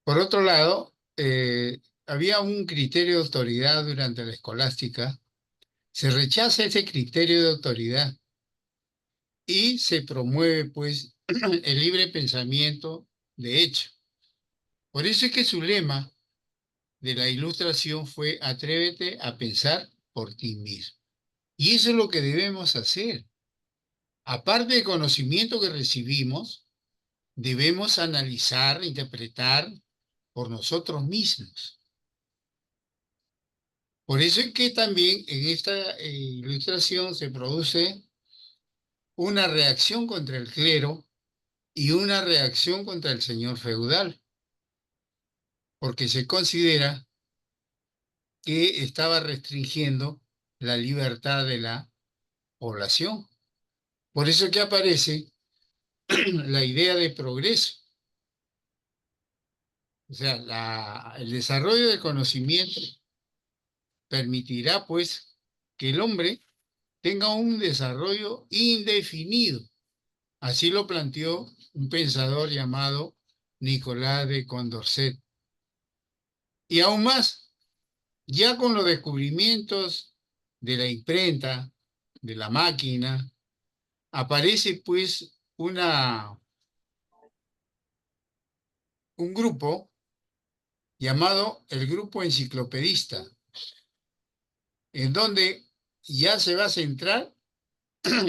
Por otro lado, había un criterio de autoridad durante la escolástica. Se rechaza ese criterio de autoridad y se promueve, pues, el libre pensamiento de hecho. Por eso es que su lema de la Ilustración fue atrévete a pensar por ti mismo. Y eso es lo que debemos hacer. Aparte del conocimiento que recibimos, debemos analizar, interpretar por nosotros mismos. Por eso es que también en esta ilustración se produce una reacción contra el clero y una reacción contra el señor feudal, porque se considera que estaba restringiendo la libertad de la población. Por eso es que aparece la idea de progreso, o sea, el desarrollo del conocimiento permitirá pues que el hombre tenga un desarrollo indefinido. Así lo planteó un pensador llamado Nicolás de Condorcet. Y aún más, ya con los descubrimientos de la imprenta, de la máquina, aparece pues un grupo llamado el Grupo Enciclopedista, en donde ya se va a centrar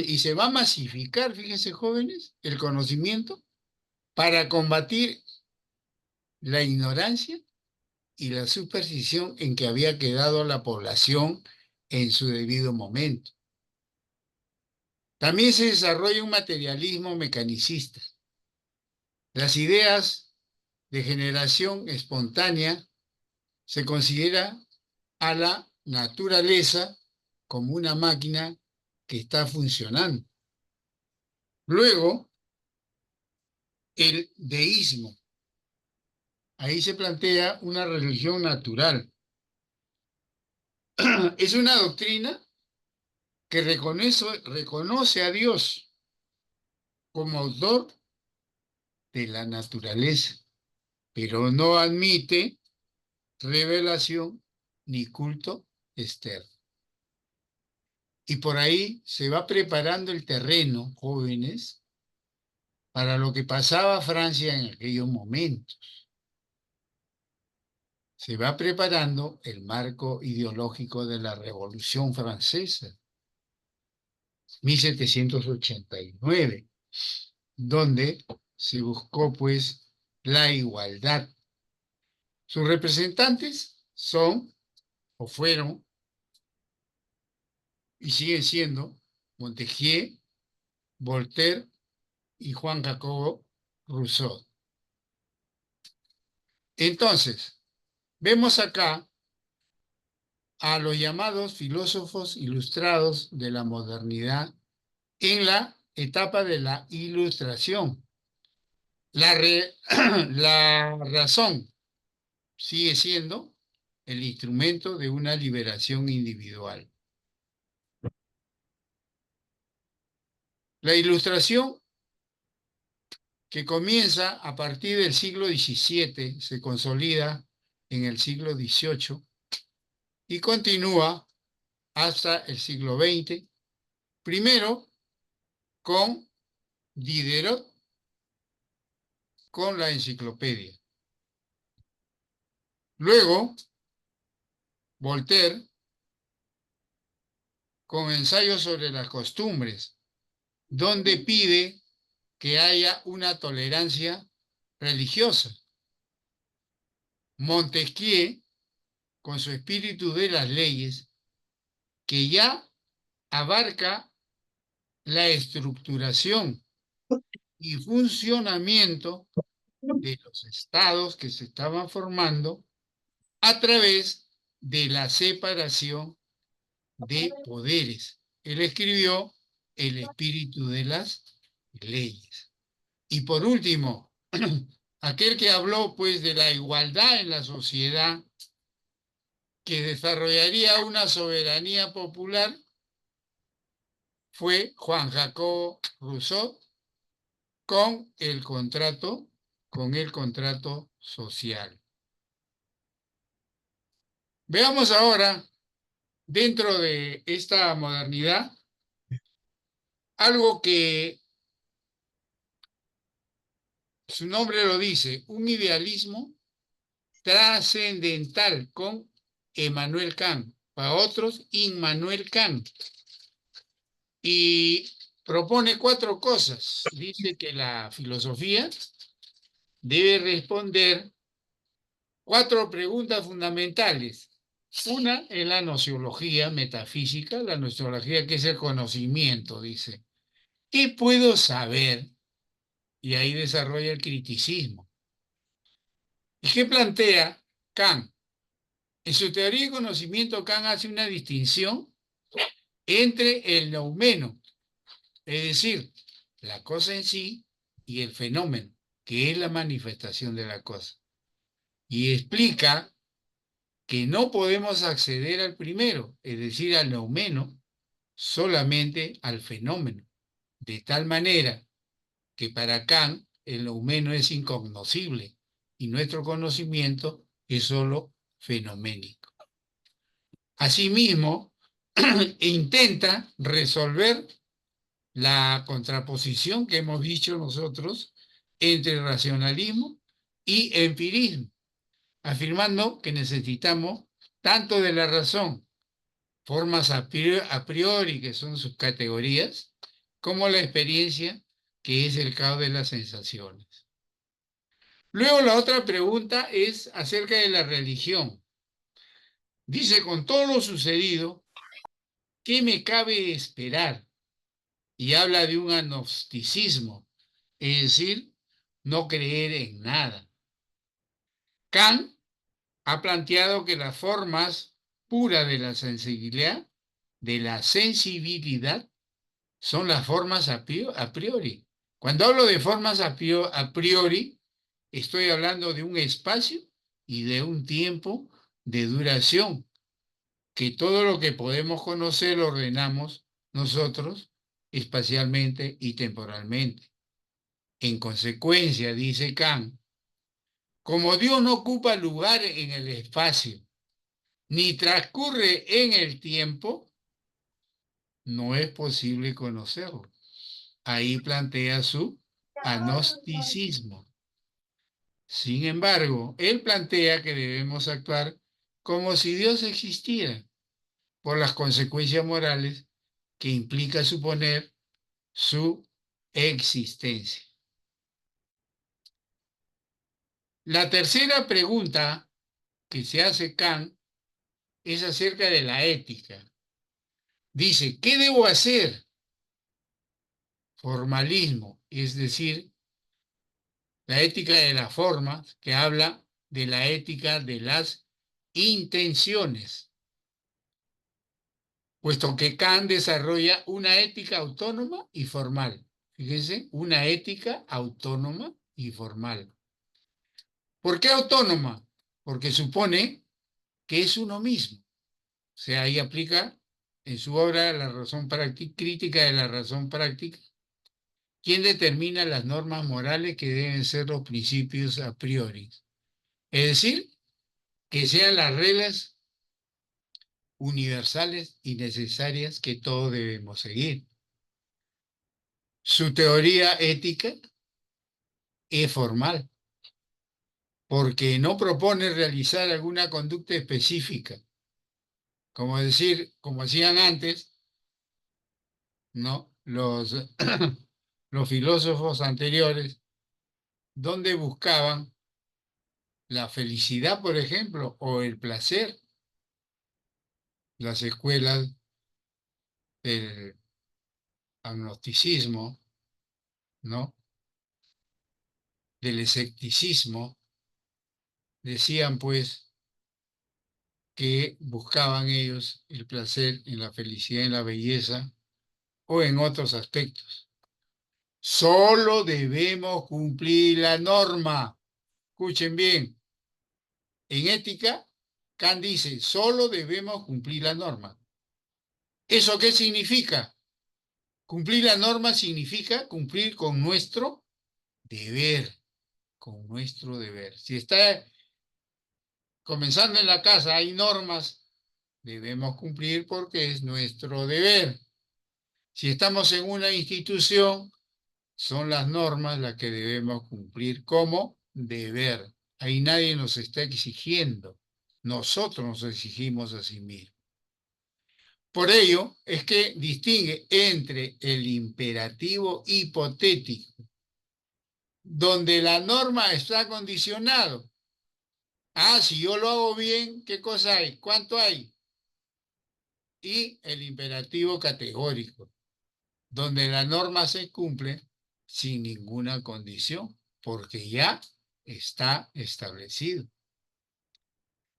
y se va a masificar, fíjense jóvenes, el conocimiento para combatir la ignorancia y la superstición en que había quedado la población en su debido momento. También se desarrolla un materialismo mecanicista. Las ideas de generación espontánea se considera a la naturaleza como una máquina que está funcionando. Luego, el deísmo. Ahí se plantea una religión natural. Es una doctrina que reconoce a Dios como autor de la naturaleza, pero no admite revelación ni culto externo. Y por ahí se va preparando el terreno, jóvenes, para lo que pasaba a Francia en aquellos momentos. Se va preparando el marco ideológico de la Revolución Francesa, 1789, donde se buscó pues la igualdad. Sus representantes son o fueron y siguen siendo Montesquieu, Voltaire y Juan Jacobo Rousseau. Entonces, vemos acá a los llamados filósofos ilustrados de la modernidad en la etapa de la Ilustración. La razón sigue siendo el instrumento de una liberación individual. La Ilustración, que comienza a partir del siglo XVII, se consolida en el siglo XVIII y continúa hasta el siglo XX, primero con Diderot, con la enciclopedia. Luego, Voltaire, con ensayos sobre las costumbres, donde pide que haya una tolerancia religiosa. Montesquieu, con su espíritu de las leyes, que ya abarca la estructuración y funcionamiento de los estados que se estaban formando a través de la separación de poderes. Él escribió El espíritu de las leyes. Y por último, aquel que habló pues de la igualdad en la sociedad, que desarrollaría una soberanía popular, fue Juan Jacobo Rousseau con el contrato con el contrato social. Veamos ahora, dentro de esta modernidad, algo que su nombre lo dice, un idealismo trascendental con Emmanuel Kant, para otros Immanuel Kant, y propone 4 cosas. Dice que la filosofía debe responder 4 preguntas fundamentales. Una es la nociología metafísica, la nociología que es el conocimiento, dice. ¿Qué puedo saber? Y ahí desarrolla el criticismo. ¿Y qué plantea Kant? En su teoría de conocimiento, Kant hace una distinción entre el noumeno, es decir, la cosa en sí, y el fenómeno, que es la manifestación de la cosa. Y explica que no podemos acceder al primero, es decir, al noumeno, solamente al fenómeno, de tal manera que para Kant el noumeno es incognoscible y nuestro conocimiento es solo fenoménico. Asimismo, intenta resolver la contraposición que hemos dicho nosotros entre racionalismo y empirismo, afirmando que necesitamos tanto de la razón, formas a priori, que son sus categorías, como la experiencia, que es el caos de las sensaciones. Luego la otra pregunta es acerca de la religión. Dice, con todo lo sucedido, ¿qué me cabe esperar? Y habla de un agnosticismo, es decir, no creer en nada. Kant ha planteado que las formas puras de la sensibilidad, son las formas a priori. Cuando hablo de formas a priori, estoy hablando de un espacio y de un tiempo de duración, que todo lo que podemos conocer lo ordenamos nosotros espacialmente y temporalmente. En consecuencia, dice Kant, como Dios no ocupa lugar en el espacio, ni transcurre en el tiempo, no es posible conocerlo. Ahí plantea su agnosticismo. Sin embargo, él plantea que debemos actuar como si Dios existiera, por las consecuencias morales que implica suponer su existencia. La tercera pregunta que se hace Kant es acerca de la ética. Dice, ¿qué debo hacer? Formalismo, es decir, la ética de las formas, que habla de la ética de las intenciones, puesto que Kant desarrolla una ética autónoma y formal. Fíjense, una ética autónoma y formal. ¿Por qué autónoma? Porque supone que es uno mismo. O sea, ahí aplica en su obra la razón crítica de la razón práctica. ¿Quién determina las normas morales que deben ser los principios a priori? Es decir, que sean las reglas universales y necesarias que todos debemos seguir. Su teoría ética es formal, porque no propone realizar alguna conducta específica, como decir, como hacían antes, ¿no? Los filósofos anteriores, donde buscaban la felicidad, por ejemplo, o el placer, las escuelas del agnosticismo, ¿no? Del escepticismo, decían pues que buscaban ellos el placer en la felicidad, en la belleza o en otros aspectos. Solo debemos cumplir la norma. Escuchen bien, en ética, Kant dice, solo debemos cumplir la norma. ¿Eso qué significa? Cumplir la norma significa cumplir con nuestro deber, con nuestro deber. Si está comenzando en la casa, hay normas, debemos cumplir porque es nuestro deber. Si estamos en una institución, son las normas las que debemos cumplir como deber. Ahí nadie nos está exigiendo. Nosotros nos exigimos a sí mismos. Por ello es que distingue entre el imperativo hipotético, donde la norma está condicionado. Ah, si yo lo hago bien, ¿qué cosa hay? ¿Cuánto hay? Y el imperativo categórico, donde la norma se cumple sin ninguna condición, porque ya está establecido.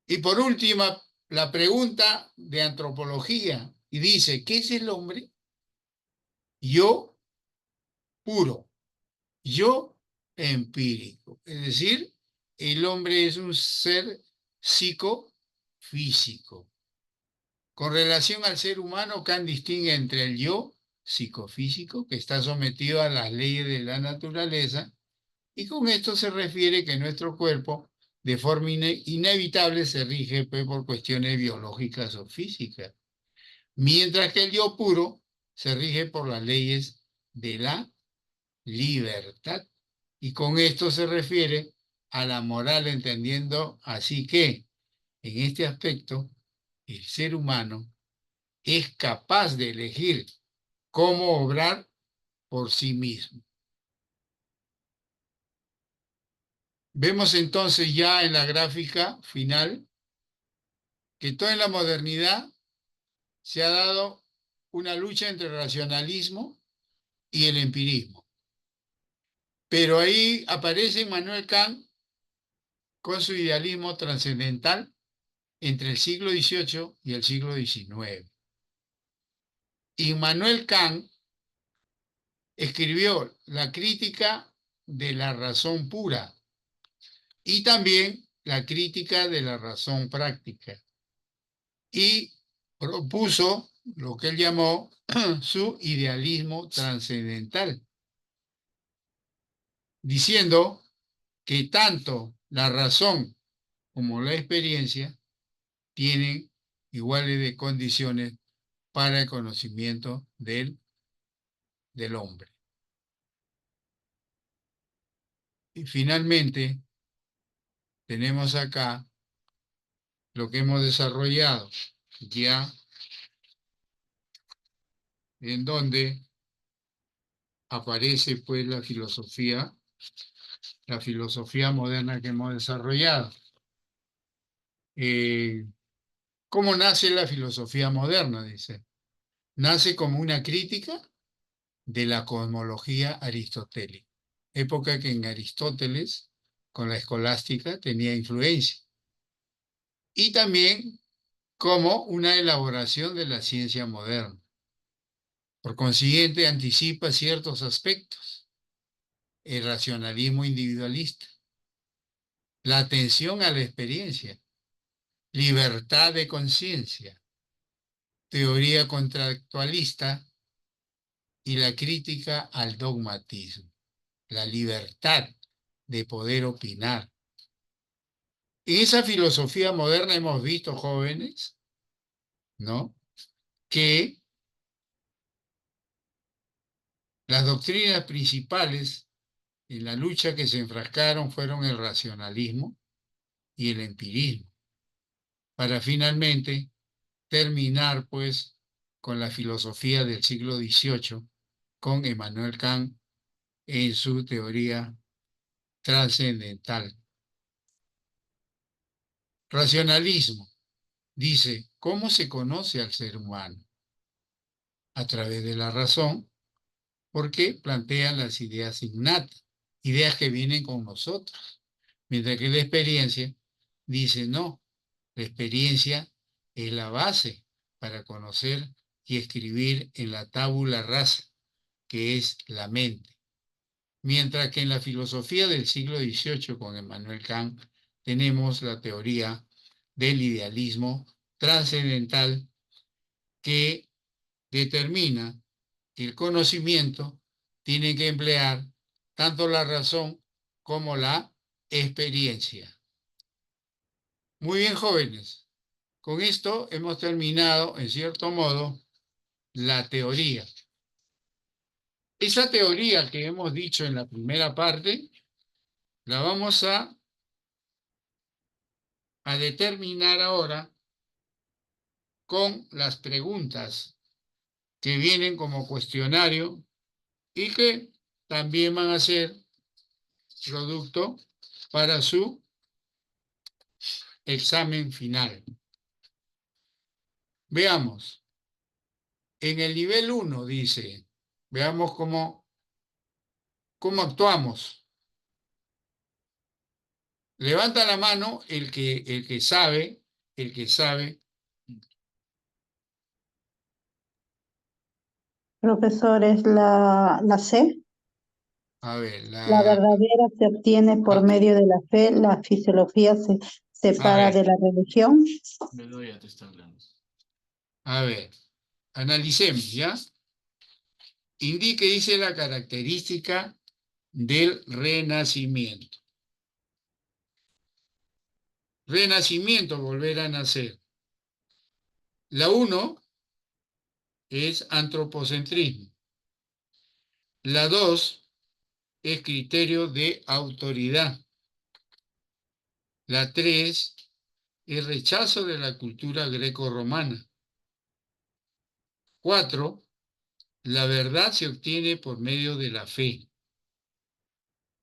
Y por último, la pregunta de antropología, y dice, ¿qué es el hombre? Yo puro, yo empírico. Es decir, el hombre es un ser psicofísico. Con relación al ser humano, Kant distingue entre el yo psicofísico, que está sometido a las leyes de la naturaleza, y con esto se refiere que nuestro cuerpo, de forma inevitable, se rige pues, por cuestiones biológicas o físicas, mientras que el yo puro se rige por las leyes de la libertad. Y con esto se refiere a la moral, entendiendo así que en este aspecto el ser humano es capaz de elegir cómo obrar por sí mismo. Vemos entonces ya en la gráfica final que toda la modernidad se ha dado una lucha entre el racionalismo y el empirismo. Pero ahí aparece Immanuel Kant con su idealismo trascendental entre el siglo XVIII y el siglo XIX. Immanuel Kant escribió la crítica de la razón pura y también la crítica de la razón práctica. Y propuso lo que él llamó su idealismo trascendental, diciendo que tanto la razón como la experiencia tienen iguales de condiciones para el conocimiento del hombre. Y finalmente, tenemos acá lo que hemos desarrollado ya, en donde aparece pues la filosofía moderna que hemos desarrollado. ¿Cómo nace la filosofía moderna? Dice, nace como una crítica de la cosmología aristotélica, época que en Aristóteles, con la escolástica, tenía influencia, y también como una elaboración de la ciencia moderna. Por consiguiente, anticipa ciertos aspectos, el racionalismo individualista, la atención a la experiencia, libertad de conciencia, teoría contractualista y la crítica al dogmatismo, la libertad de poder opinar. En esa filosofía moderna hemos visto, jóvenes, ¿no?, que las doctrinas principales en la lucha que se enfrascaron fueron el racionalismo y el empirismo, para finalmente terminar, pues, con la filosofía del siglo XVIII, con Immanuel Kant en su teoría trascendental. Racionalismo dice, ¿cómo se conoce al ser humano? A través de la razón, porque plantean las ideas innatas, ideas que vienen con nosotros. Mientras que la experiencia dice, no, la experiencia es la base para conocer y escribir en la tabula rasa, que es la mente. Mientras que en la filosofía del siglo XVIII con Immanuel Kant tenemos la teoría del idealismo trascendental que determina que el conocimiento tiene que emplear tanto la razón como la experiencia. Muy bien, jóvenes. Con esto hemos terminado, en cierto modo, la teoría. Esa teoría que hemos dicho en la primera parte, la vamos a determinar ahora con las preguntas que vienen como cuestionario y que también van a ser producto para su examen final. Veamos. En el nivel 1 dice, veamos cómo actuamos. Levanta la mano el que sabe, el que sabe. Profesor, es la C. A ver, La verdadera se obtiene por medio de la fe, la fisiología se a separa ver, de la religión. Bedoya te está hablando. A ver, analicemos, ¿ya? Indique, dice la característica del renacimiento. Renacimiento, volver a nacer. La 1 es antropocentrismo. La 2 es criterio de autoridad. La 3 es rechazo de la cultura greco-romana. 4, la verdad se obtiene por medio de la fe.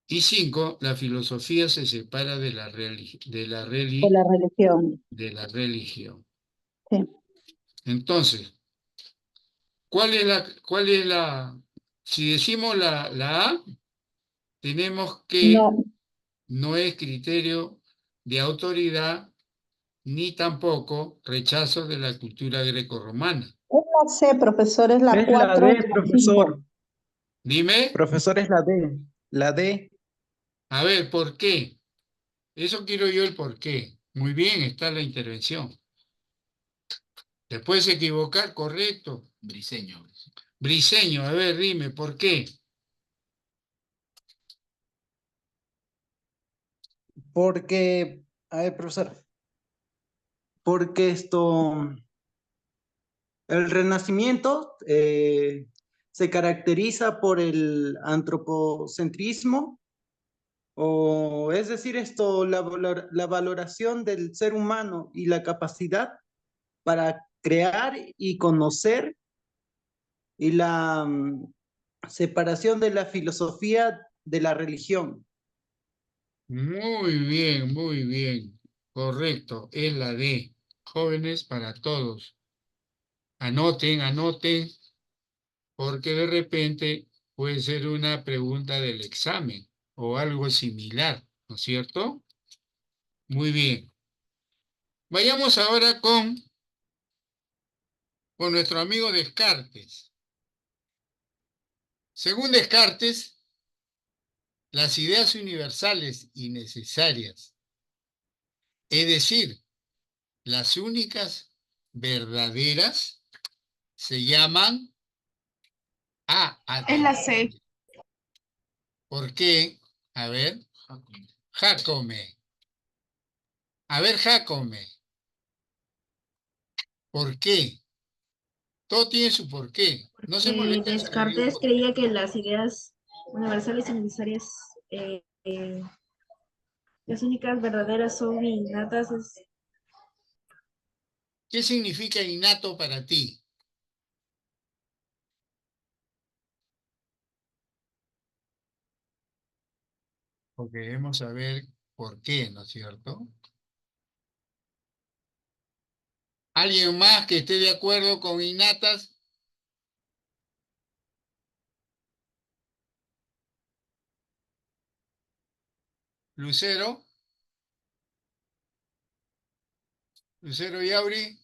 Y 5, la filosofía se separa de la De la religión. religión. Sí. Entonces, si decimos la A, tenemos que No, no es criterio de autoridad ni tampoco rechazo de la cultura grecorromana. es la C, profesor, es la Es la 4 y D, la 5. profesor. Dime, Profesor, es la D. La D. a ver, ¿por qué? Eso quiero yo el por qué. Muy bien, está la intervención. Después equivocar, correcto. Briseño. Briseño, a ver, dime, ¿por qué? Porque, a ver, profesor, porque el Renacimiento se caracteriza por el antropocentrismo, o es decir, la valoración del ser humano y la capacidad para crear y conocer y la separación de la filosofía de la religión. Muy bien. Correcto, es la D. Jóvenes para todos. Anoten, anoten, porque de repente puede ser una pregunta del examen o algo similar, ¿no es cierto? Muy bien. Vayamos ahora con nuestro amigo Descartes. Según Descartes, las ideas universales y necesarias, es decir, las únicas verdaderas, se llaman Es la C. ¿Por qué? A ver, Jacome. A ver, Jacome, ¿por qué? Todo tiene su porqué. No se molesta si le digo Descartes por qué. creía que las ideas universales y necesarias, las únicas verdaderas son innatas. ¿Qué significa innato para ti? Porque debemos saber por qué, ¿no es cierto? ¿Alguien más que esté de acuerdo con innatas? Lucero, Lucero Yauri,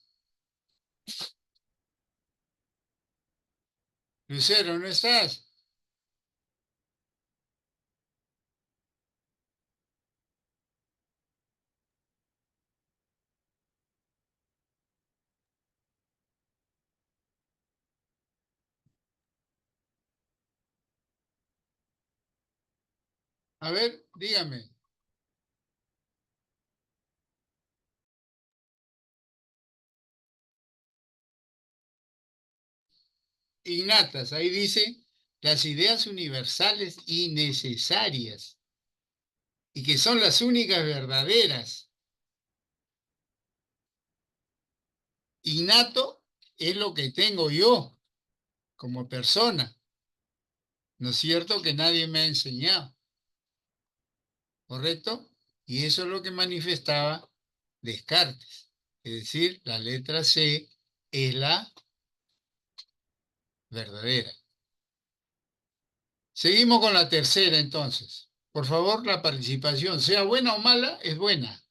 Lucero, ¿no estás? A ver, dígame. innatas. Ahí dice las ideas universales y necesarias, y que son las únicas verdaderas. Innato es lo que tengo yo como persona, ¿no es cierto? Que nadie me ha enseñado, ¿correcto? Y eso es lo que manifestaba Descartes. Es decir, la letra C es la verdadera. Seguimos con la tercera entonces. Por favor, la participación, sea buena o mala, es buena,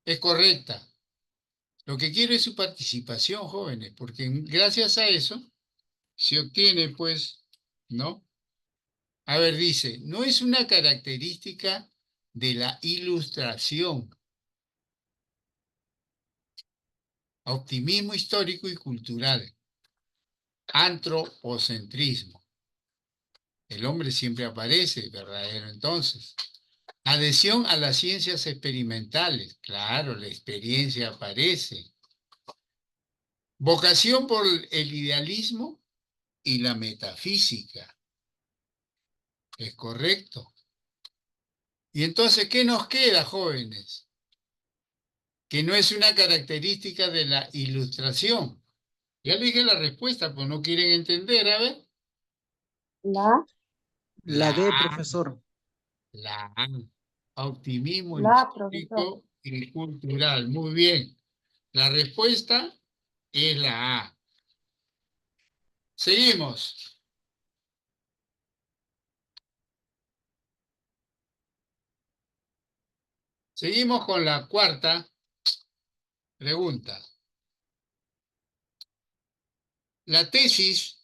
es correcta. Lo que quiero es su participación, jóvenes, porque gracias a eso se obtiene, pues, ¿no? A ver, dice, no es una característica de la ilustración, optimismo histórico y cultural, antropocentrismo. El hombre siempre aparece, verdadero entonces. Adhesión a las ciencias experimentales, claro, la experiencia aparece. Vocación por el idealismo y la metafísica, es correcto. Y entonces, ¿qué nos queda, jóvenes? Que no es una característica de la ilustración. Ya le dije la respuesta, pues no quieren entender, a ver. La, La La D, A, profesor. la A. Optimismo la, profesor. histórico y cultural. Muy bien. La respuesta es la A. Seguimos. Seguimos con la cuarta pregunta. La tesis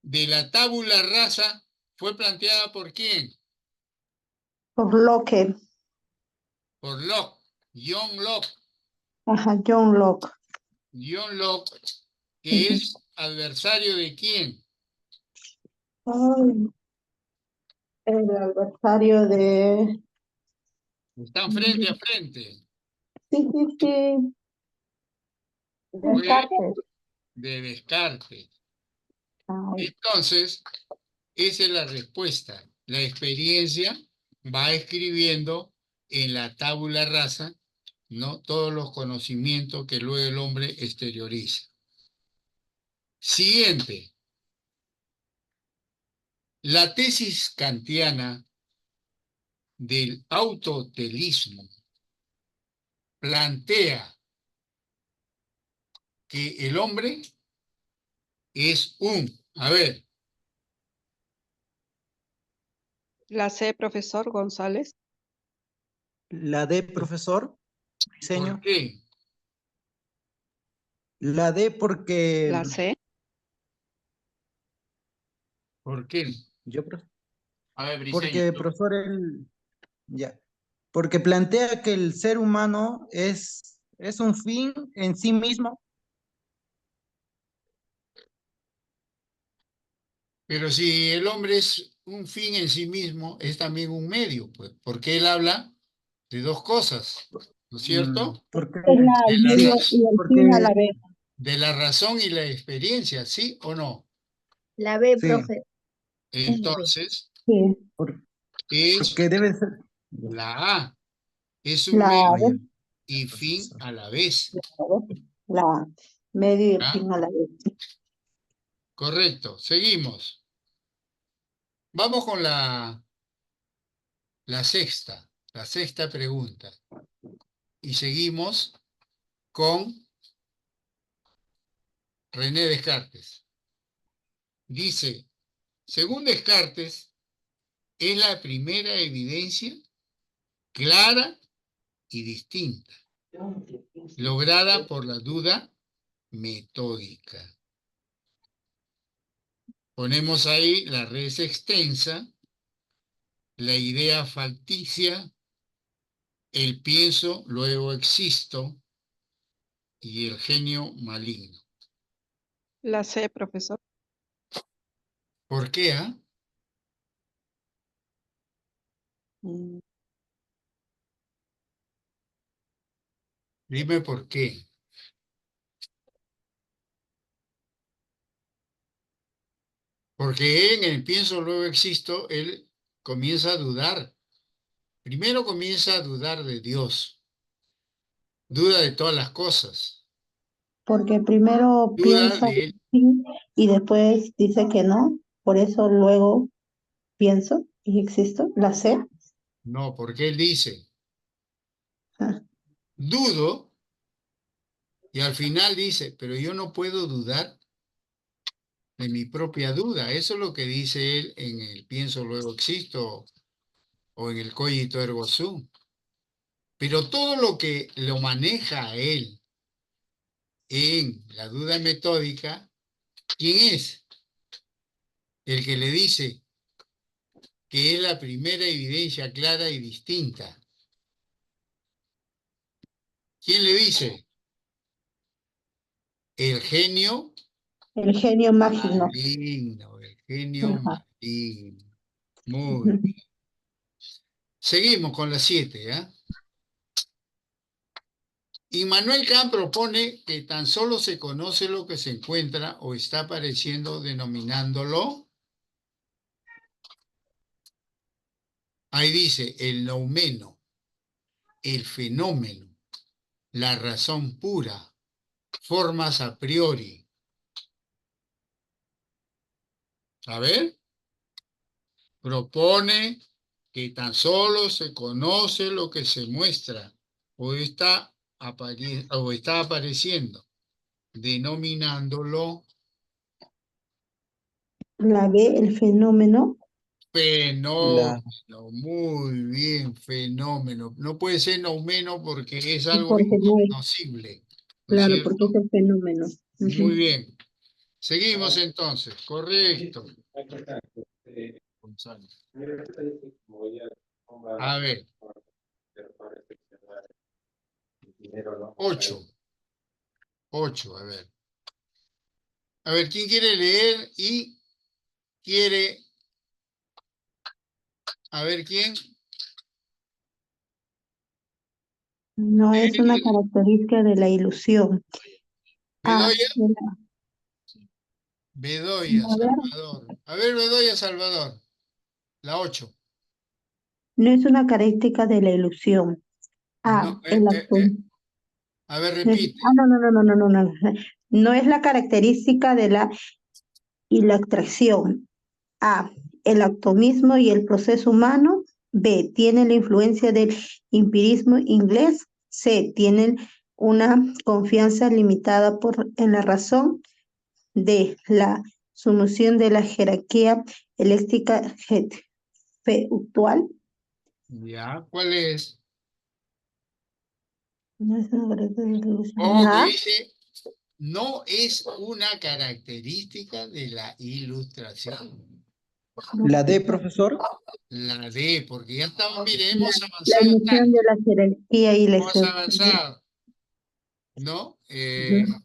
de la tabula rasa fue planteada ¿por quién? Por Locke. Por Locke, John Locke. Ajá, John Locke. John Locke, que Ujú. es adversario ¿de quién? Ay, el adversario de... Están frente a Sí, frente. sí, sí. Fue Descartes. de Descartes. Ay, Entonces, esa es la respuesta. La experiencia va escribiendo en la tabula rasa, ¿no? Todos los conocimientos que luego el hombre exterioriza. Siguiente. La tesis kantiana del autotelismo plantea que el hombre es a ver, La C, profesor González. La D, profesor. ¿por Diseño. qué? La D porque La C. ¿Por qué? yo, profe, A ver, Briseño. porque profesor, ya, porque plantea que el ser humano es un fin en sí mismo. Pero si el hombre es un fin en sí mismo, es también un medio, pues, porque él habla de dos cosas, ¿no es cierto? Porque, es De el la, medio sí, y el porque, fin a la vez. de la razón y la experiencia, ¿sí o no? La B, sí, profe. Es la B. Entonces, Sí, es porque debe ser. la A, es un la, Ah, medio ya, y fin profesor. a la vez. la medio y el ¿Ah? fin a la vez. Correcto, seguimos. Vamos con la sexta pregunta. Y seguimos con René Descartes. Dice, según Descartes, es la primera evidencia clara y distinta, lograda por la duda metódica. Ponemos ahí la res extensa, la idea facticia, el pienso, luego existo y el genio maligno. La C, profesor. ¿Por qué? Mm, Dime por qué. Porque él en el pienso, luego existo, él comienza a dudar. Primero comienza a dudar de Dios, duda de todas las cosas, Porque primero duda piensa de que él. sí y después dice que no. Por eso luego pienso y existo. La C. No, porque él dice, Ah, dudo, y al final dice, pero yo no puedo dudar de mi propia duda. Eso es lo que dice él en el pienso, luego existo, o en el cogito ergo sum. Pero todo lo que lo maneja a él en la duda metódica, ¿quién es? El que le dice que es la primera evidencia clara y distinta. ¿Quién le dice? El genio el genio mágico. maligno, el genio Ajá. maligno. Muy bien. Seguimos con las 7, ¿ya? Immanuel Kant propone que tan solo se conoce lo que se encuentra o está apareciendo denominándolo. Ahí dice el noumeno, el fenómeno, la razón pura, formas a priori. A ver, propone que tan solo se conoce lo que se muestra o está apareciendo, denominándolo La B, el fenómeno. La, fenómeno. Muy bien, fenómeno. No puede ser noumeno porque es algo Porque no es, inconocible, ¿no es claro, porque es cierto? el fenómeno. Muy Ujú. bien. Seguimos entonces. Correcto. González. A ver, 8. 8, a ver. A ver, ¿quién quiere leer y quiere, a ver quién? No es una El característica de la ilusión. A, Bedoya, Bedoya, a ver, Salvador. A ver, Bedoya, Salvador. La 8. no es una característica de la ilusión. A, No, el acto. a ver, No, repite. no, no, no, no, no, no, no. No es la característica de la ilustración. A, el atomismo y el proceso humano. B, tiene la influencia del empirismo inglés. C, tienen una confianza limitada en la razón. D, la sumisión de la jerarquía eléctrica actual. Ya, ¿cuál es? No es una característica de la ilusión. Ojo que A, dice, no es una característica de la ilustración. la D, profesor. La D, porque ya estamos, mire, la, hemos la avanzado emisión tanto, de la jerarquía y la hemos excepción. avanzado, ¿no? Ujú.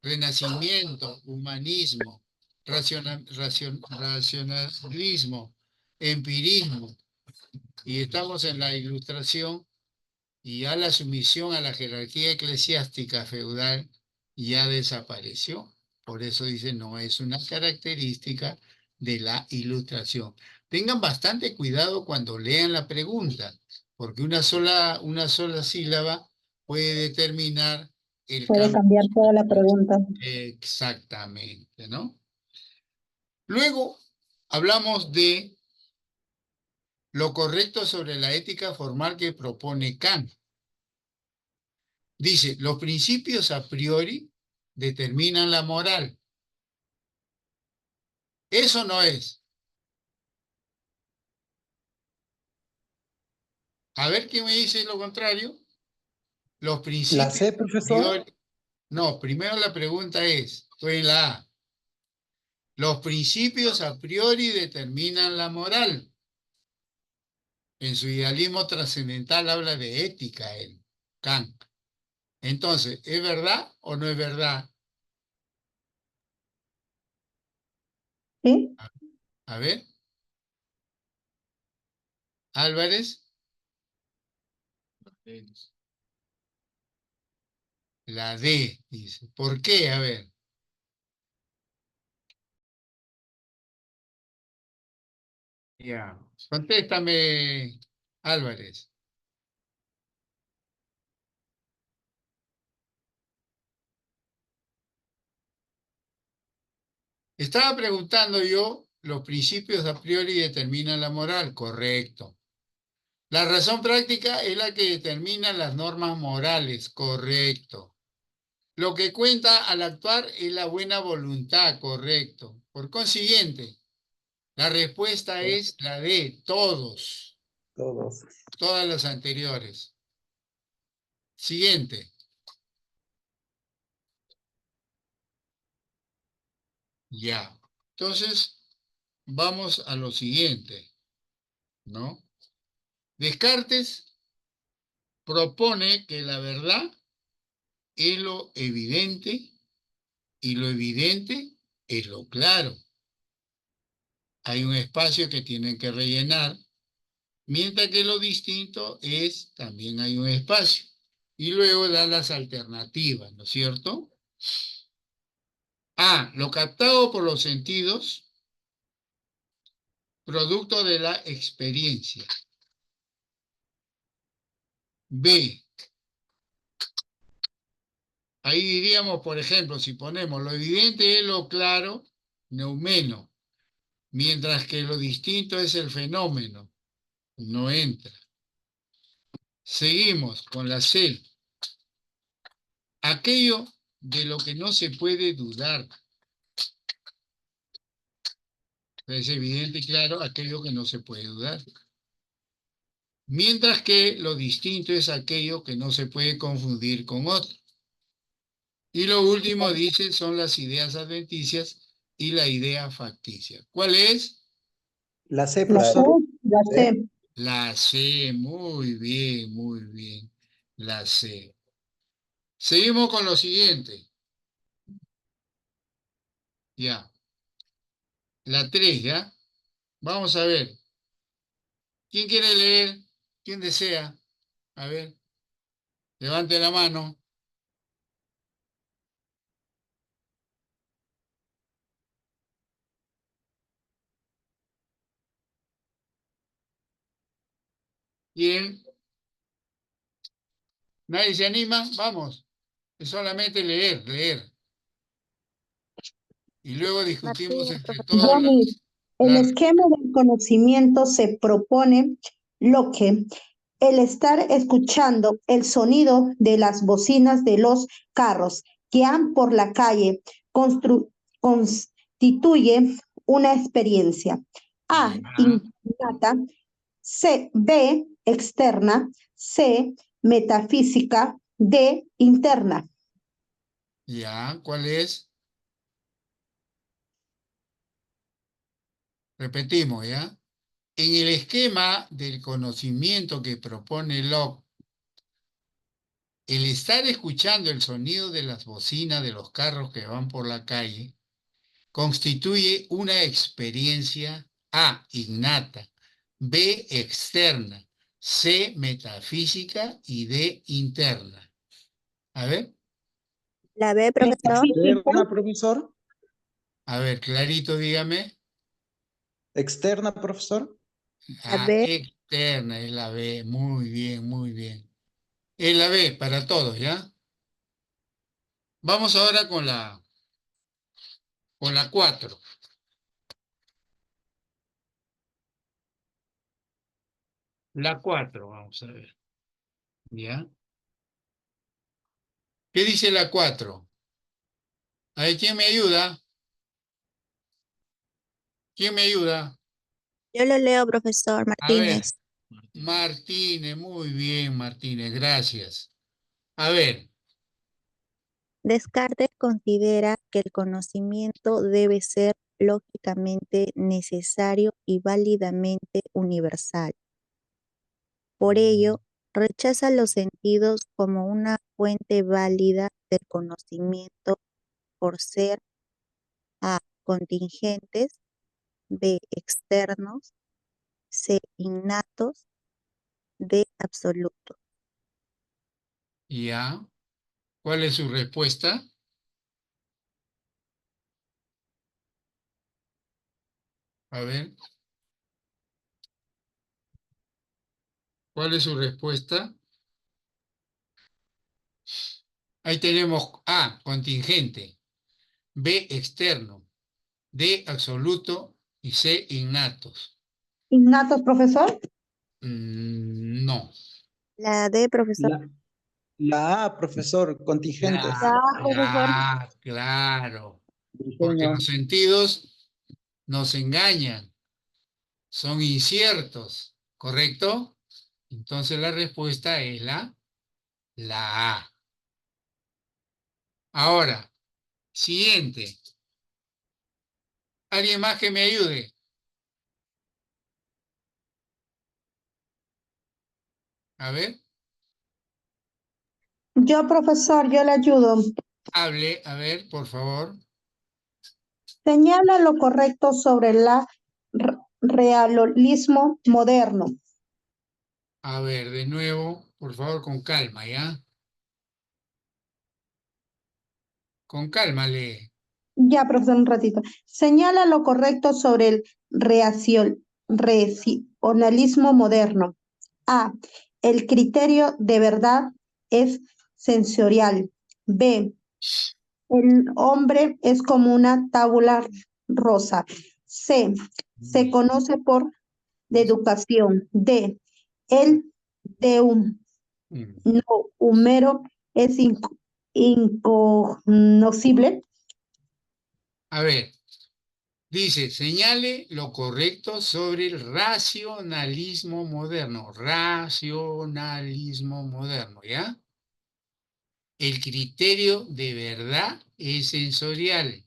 Renacimiento, humanismo, racionalismo, empirismo, y estamos en la ilustración y ya la sumisión a la jerarquía eclesiástica feudal ya desapareció. Por eso dice, no es una característica de la ilustración. Tengan bastante cuidado cuando lean la pregunta, porque una sola sílaba puede determinar el Puede cambio. cambiar toda la pregunta. Exactamente, ¿no? Luego hablamos de lo correcto sobre la ética formal que propone Kant. Dice, los principios a priori determinan la moral. Eso no es. A ver quién me dice lo contrario. Los La principios C, a profesor. priori. No, primero la pregunta es, estoy en la A. Los principios a priori determinan la moral. En su idealismo trascendental habla de ética, él, Kant. Entonces, ¿es verdad o no es verdad? ¿Sí? A ver, Álvarez. La D, dice. ¿Por qué? A ver. Ya. Contéstame, Álvarez. Estaba preguntando yo, los principios a priori determinan la moral, correcto. La razón práctica es la que determina las normas morales, correcto. Lo que cuenta al actuar es la buena voluntad, correcto. Por consiguiente, la respuesta es la de todos, Todos. todas las anteriores. Siguiente. Ya. Entonces, vamos a lo siguiente, ¿no? Descartes propone que la verdad es lo evidente y lo evidente es lo claro. Hay un espacio que tienen que rellenar, mientras que lo distinto es, también hay un espacio. Y luego da las alternativas, ¿no es cierto? A, lo captado por los sentidos, producto de la experiencia. B, ahí diríamos, por ejemplo, si ponemos lo evidente es lo claro, neumeno, mientras que lo distinto es el fenómeno, no entra. Seguimos con la C. Aquello de lo que no se puede dudar. Es evidente y claro aquello que no se puede dudar. Mientras que lo distinto es aquello que no se puede confundir con otro. Y lo último dice son las ideas adventicias y la idea facticia. ¿Cuál es? La C, La C, profesor. la C. La C. Muy bien, muy bien. La C. Seguimos con lo siguiente. Ya. La 3, ¿ya? Vamos a ver. ¿Quién quiere leer? ¿Quién desea? A ver, levante la mano. ¿Quién? ¿Nadie se anima? Vamos. Es solamente leer, leer. Y luego discutimos Martínez, entre profesor. todos Johnny, el las... esquema del conocimiento se propone lo que el estar escuchando el sonido de las bocinas de los carros que van por la calle constituye una experiencia. A, Ya, innata, C, B, externa, C, metafísica, D, interna. ya, ¿cuál es? Repetimos, ¿ya? En el esquema del conocimiento que propone Locke, el estar escuchando el sonido de las bocinas de los carros que van por la calle constituye una experiencia A, innata, B, externa, C, metafísica y D, interna. A ver, La B, profesor. Externa, profesor. clarito, dígame. Externa, profesor. La Ah, B. externa es la B, muy bien, muy bien. Es la B para todos, ¿ya? Vamos ahora con la 4. La 4, vamos a ver. ¿Ya? ¿Qué dice la 4? A ver, ¿quién me ayuda? ¿Quién me ayuda? Yo lo leo, profesor A ver, Martínez. Martínez, muy bien, Martínez, gracias. A ver, Descartes considera que el conocimiento debe ser lógicamente necesario y válidamente universal. Por ello, rechaza los sentidos como una fuente válida del conocimiento por ser A. Contingentes, B. Externos, C. Innatos, D. Absolutos. ya. ¿Cuál es su respuesta? A ver. ¿Cuál es su respuesta? Ahí tenemos A, contingente, B, externo, D, absoluto y C, innatos. Innatos, profesor. No. La D, profesor. La A, profesor, contingentes. Profesor. Claro. Porque Briseño. los sentidos nos engañan, son inciertos, ¿correcto? Entonces la respuesta es la A. Ahora, siguiente. ¿Alguien más que me ayude? A ver, Yo, profesor, yo le ayudo. hable, a ver, por favor. Señala lo correcto sobre el realismo moderno. A ver, de nuevo, por favor, con calma, ¿ya? Con calma, lee. Ya, profesor, un ratito. Señala lo correcto sobre el racionalismo moderno. A. El criterio de verdad es sensorial. B. El hombre es como una tabula rosa. C. Se conoce por deducción. D. El de Mm. no, Homero es incognoscible. A ver, dice, señale lo correcto sobre el racionalismo moderno. Racionalismo moderno, ¿ya? El criterio de verdad es sensorial.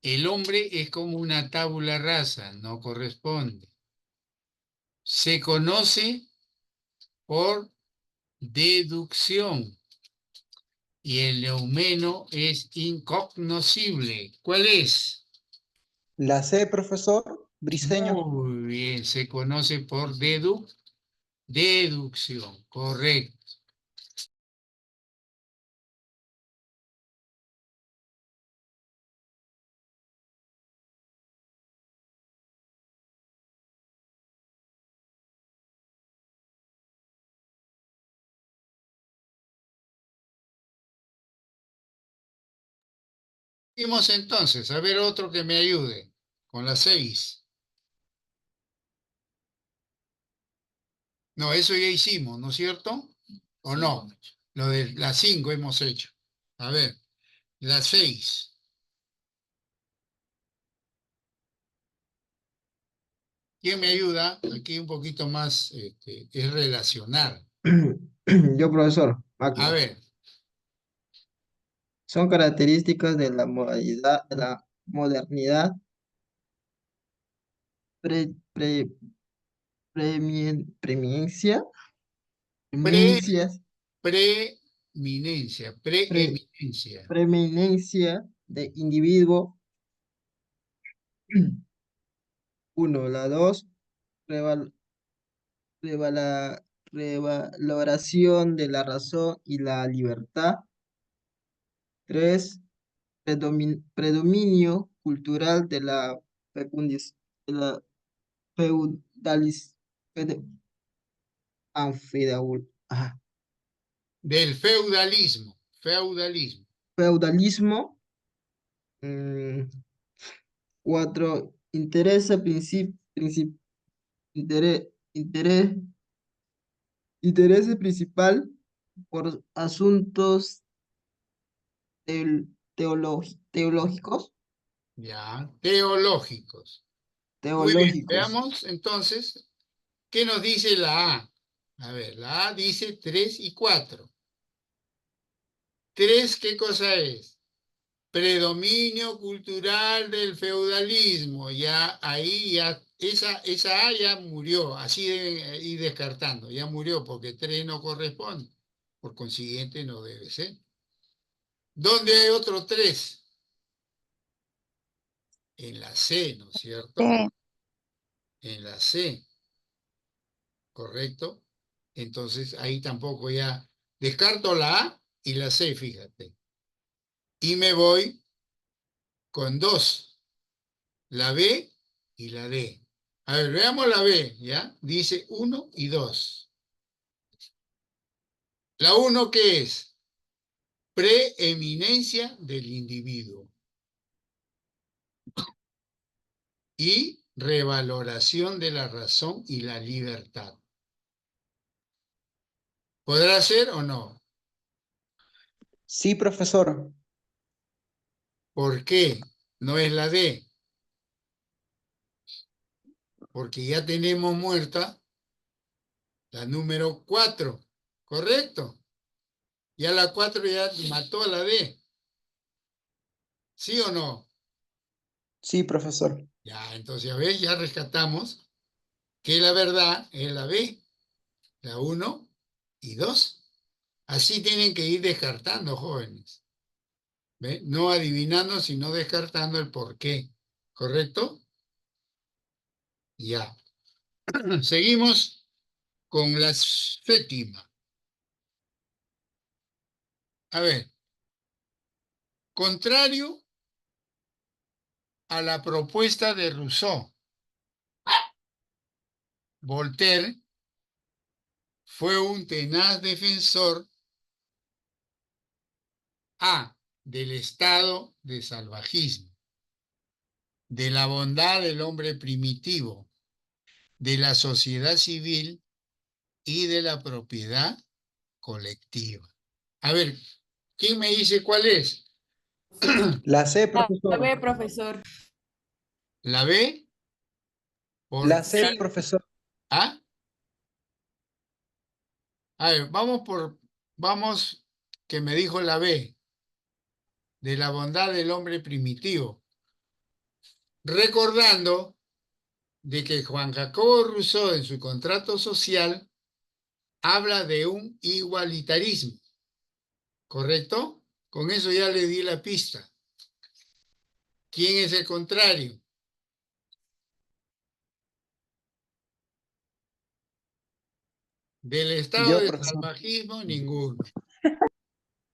El hombre es como una tabula rasa, no corresponde. Se conoce por deducción y el neumeno es incognoscible. ¿Cuál es? La C, profesor, Briseño. Muy bien, se conoce por deducción, correcto. Seguimos entonces, a ver otro que me ayude con la 6. No, eso ya hicimos, ¿no es cierto? ¿O no? Lo de la 5 hemos hecho. A ver, la 6. ¿Quién me ayuda? Aquí un poquito más es relacionar. Yo, profesor, A Magno. ver, Son características de la modernidad pre, pre- premiencia, pre, preeminencias, pre- preeminencia. preeminencia de individuo. Uno, la dos, reval- revaloración de la razón y la libertad. Tres, predominio cultural de la de la feudaliz, ajá, Del feudalismo. Feudalismo. feudalismo. Cuatro, interés, interés, interés principal por asuntos teológicos, Ya, teológicos. Muy bien, teológicos. veamos entonces, ¿qué nos dice la A? A ver, la A dice 3 y 4. 3, ¿qué cosa es? Predominio cultural del feudalismo. Ya ahí ya, esa A ya murió, así deben ir descartando, ya murió porque 3 no corresponde. Por consiguiente, no debe ser. ¿Dónde hay otro 3? En la C, ¿no es cierto? D. En la C, ¿correcto? Entonces ahí tampoco ya descarto la A y la C, fíjate. Y me voy con 2, la B y la D. A ver, veamos la B, ¿ya? Dice 1 y 2. La 1, ¿qué es? Preeminencia del individuo. Y revaloración de la razón y la libertad. ¿Podrá ser o no? Sí, profesor. ¿Por qué no es la D? Porque ya tenemos muerta la número 4, ¿correcto? Ya la 4 ya mató a la D. ¿Sí o no? Sí, profesor. Ya, entonces, a ver, ya rescatamos que la verdad es la B, la 1 y 2. Así tienen que ir descartando, jóvenes. ¿Ve? No adivinando, sino descartando el por qué. ¿Correcto? Ya. Seguimos con la séptima. A ver, contrario a la propuesta de Rousseau, Voltaire fue un tenaz defensor A, del estado de salvajismo, de la bondad del hombre primitivo, de la sociedad civil y de la propiedad colectiva. A ver, ¿quién me dice cuál es? La C, La profesor. B, profesor. ¿La B? ¿Por La qué? C, profesor. ¿Ah? A ver, vamos, que me dijo la B, de la bondad del hombre primitivo. Recordando de que Juan Jacobo Rousseau en su contrato social habla de un igualitarismo, ¿correcto? Con eso ya le di la pista. ¿Quién es el contrario? Del estado Yo, de profesor. salvajismo, ninguno.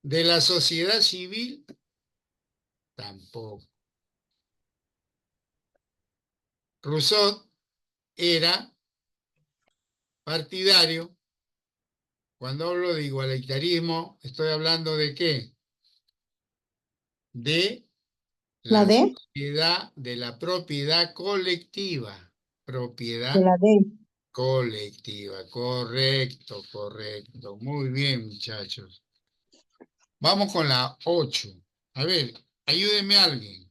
De la sociedad civil, tampoco. Rousseau era partidario. Cuando hablo de igualitarismo, estoy hablando de qué? De La la D, sociedad, de la propiedad colectiva. de Propiedad la D. colectiva, correcto, correcto. Muy bien, muchachos. Vamos con la 8. A ver, ayúdenme alguien.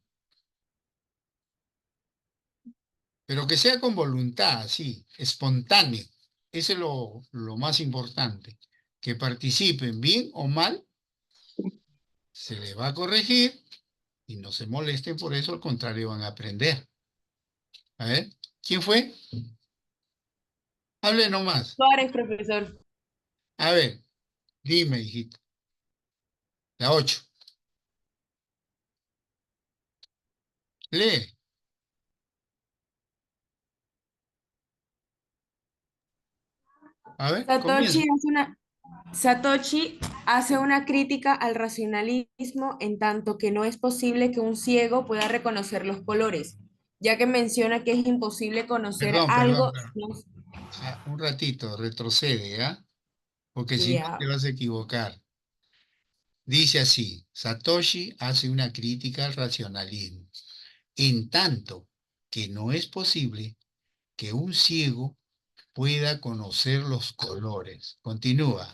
Pero que sea con voluntad, sí, espontáneo. Ese es lo más importante. Que participen bien o mal, se les va a corregir y no se molesten por eso, al contrario, van a aprender. A ver, ¿quién fue? Hable nomás. Suárez, profesor. A ver, dime, hijito. La 8. Lee. A ver, comienza. Satoshi hace una crítica al racionalismo en tanto que no es posible que un ciego pueda reconocer los colores, ya que menciona que es imposible conocer Perdón, perdón, algo. perdón. Un ratito, retrocede, ¿ah? Porque si no te Ya. vas a equivocar. Dice así, Satoshi hace una crítica al racionalismo, en tanto que no es posible que un ciego pueda conocer los colores. Continúa,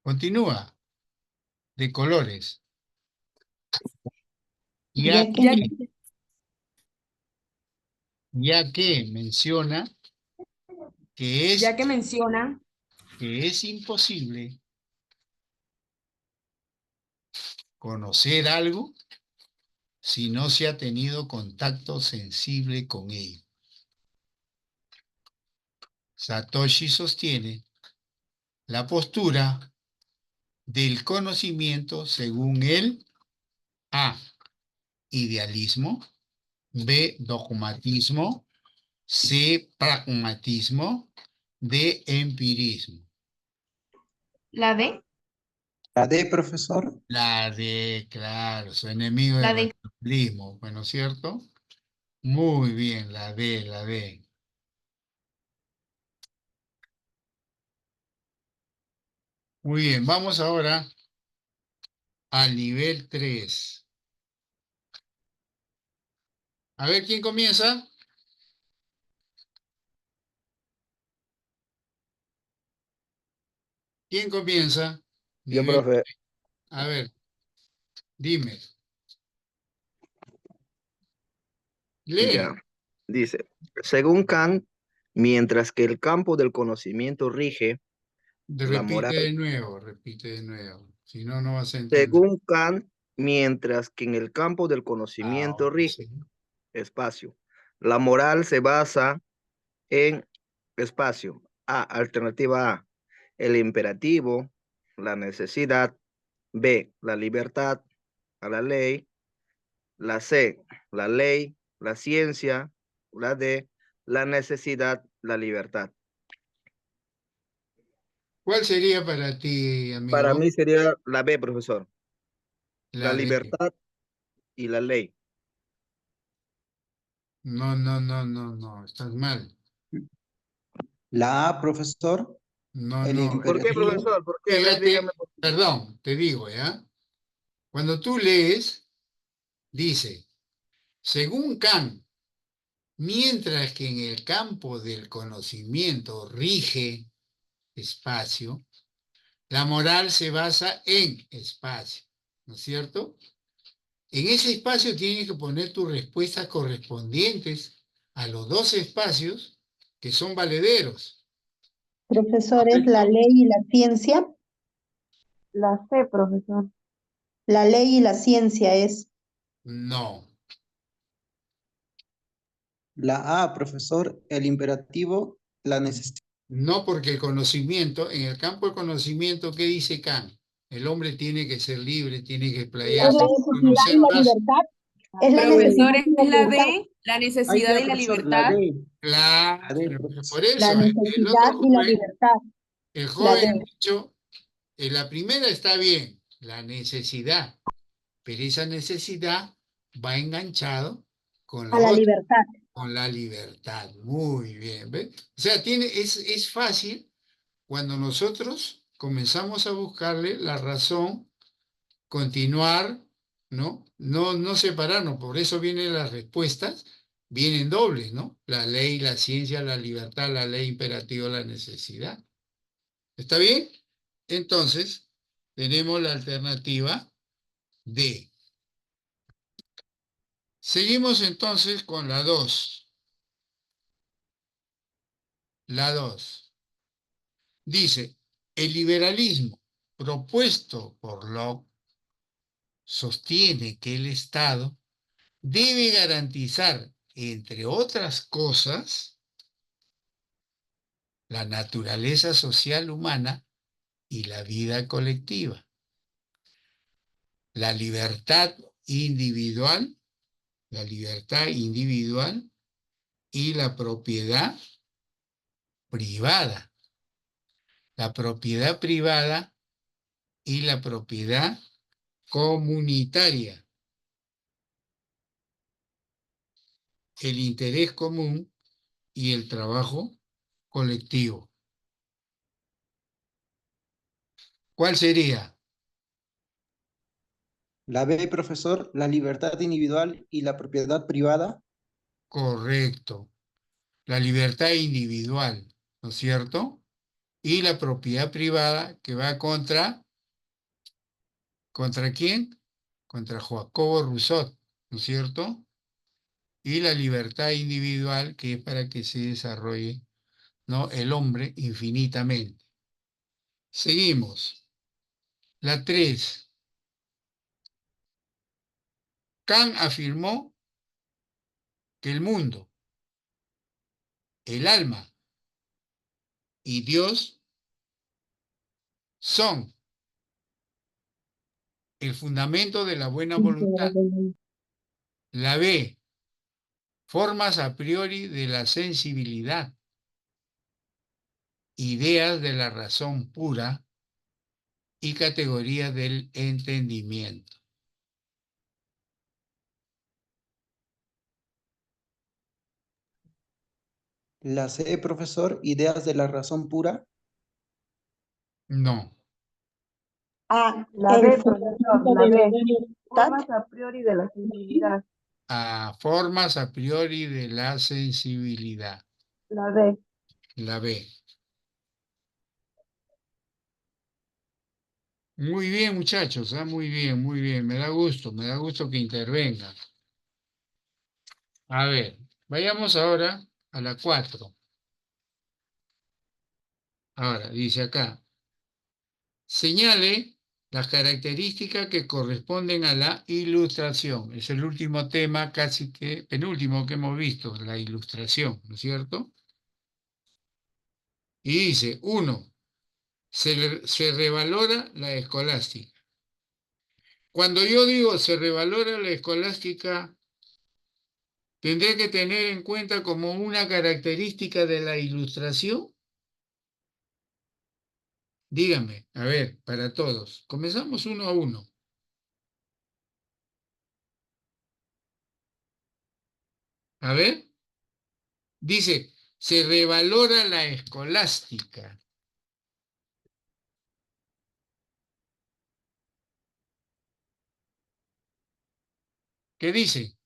continúa, de colores. Ya Ya que Ya, que, ya que menciona que ya es, que menciona que es imposible conocer algo si no se ha tenido contacto sensible con ello. Satoshi sostiene la postura del conocimiento según el A, idealismo, B, dogmatismo, C, pragmatismo, D, empirismo. la D, La D, profesor. La D, claro, su enemigo del la D. racionalismo, bueno, ¿cierto? Muy bien, la D, la D. Muy bien, vamos ahora al nivel 3. A ver, ¿quién comienza? ¿Quién comienza? Yo, Nivel. profe, A ver, dime. Lee. ya. Dice, según Kant, mientras que el campo del conocimiento rige la moral, Repite de nuevo. Si no, no vas a entender. según Kant, mientras que en el campo del conocimiento Ahora rige sí. espacio, la moral se basa en espacio. A, alternativa A, el imperativo, la necesidad. B, la libertad, a la ley. La C, la ley, la ciencia. La D, la necesidad, la libertad. ¿Cuál sería para ti, Para amigo? mí sería la B, profesor. La La de... libertad y la ley. No, no, no, no, no. Estás mal. La A, profesor, No, el no. ¿Por qué, imperativo. profesor? ¿Por qué? A ver, dígame. Fíjate, perdón, te digo, ¿ya? Cuando tú lees, dice, según Kant, mientras que en el campo del conocimiento rige espacio, la moral se basa en espacio, ¿no es cierto? En ese espacio tienes que poner tus respuestas correspondientes a los dos espacios que son valederos, Profesor, ¿es la ¿correcto? ley y la ciencia? La C, profesor. La ley y la ciencia es. No, La A, profesor, el imperativo, la necesidad. no porque el conocimiento, en el campo del conocimiento, ¿qué dice Kant? El hombre tiene que ser libre, tiene que Es explayarse, la necesidad conocer y la más. libertad. Es la Profesor, necesidad y la es la libertad. D, la Ahí necesidad está, y la profesor, la libertad. D. La Claro, D, profesor. por La eso el necesidad otro y la joven, libertad. el La joven ha D. dicho, la primera está bien, la necesidad, pero esa necesidad va enganchado con A la la otra, libertad. con la libertad. Muy bien, ¿ves? O sea, es fácil cuando nosotros comenzamos a buscarle la razón, continuar, ¿no? No separarnos, por eso vienen las respuestas, vienen dobles, ¿no? La ley, la ciencia, la libertad, la ley imperativa, la necesidad. ¿Está bien? Entonces, tenemos la alternativa D. Seguimos entonces con la 2. La 2. Dice, el liberalismo propuesto por Locke sostiene que el Estado debe garantizar, entre otras cosas, la naturaleza social humana y la vida colectiva, la individual, la libertad individual y la propiedad privada. La propiedad privada y la propiedad comunitaria, el interés común y el trabajo colectivo. ¿Cuál sería? La B, profesor, la libertad individual y la propiedad privada. Correcto. La libertad individual, ¿no es cierto? Y la propiedad privada que va ¿contra quién? Contra Jacobo Rousseau, ¿no es cierto? Y la libertad individual que es para que se desarrolle, ¿no? El hombre infinitamente. Seguimos. La 3. Kant afirmó que el mundo, el alma y Dios son el fundamento de la buena voluntad. La B, formas a priori de la sensibilidad, ideas de la razón pura y categorías del entendimiento. La C, profesor, ideas de la razón pura. No. A, La el B, profesor, fundamento la de la B. voluntad. Formas a priori de la sensibilidad. A formas a priori de la sensibilidad. La B. La B. Muy bien, muchachos, muy bien, muy bien. Me da gusto que intervengan. A ver, vayamos ahora a la 4. Ahora, dice acá, señale las características que corresponden a la ilustración. Es el último tema, casi que penúltimo que hemos visto, la ilustración, ¿no es cierto? Y dice, 1, se revalora la escolástica. Cuando yo digo se revalora la escolástica, tendré que tener en cuenta como una característica de la ilustración. Dígame, a ver, para todos. Comenzamos uno a uno. A ver, dice, se revalora la escolástica. ¿Qué dice?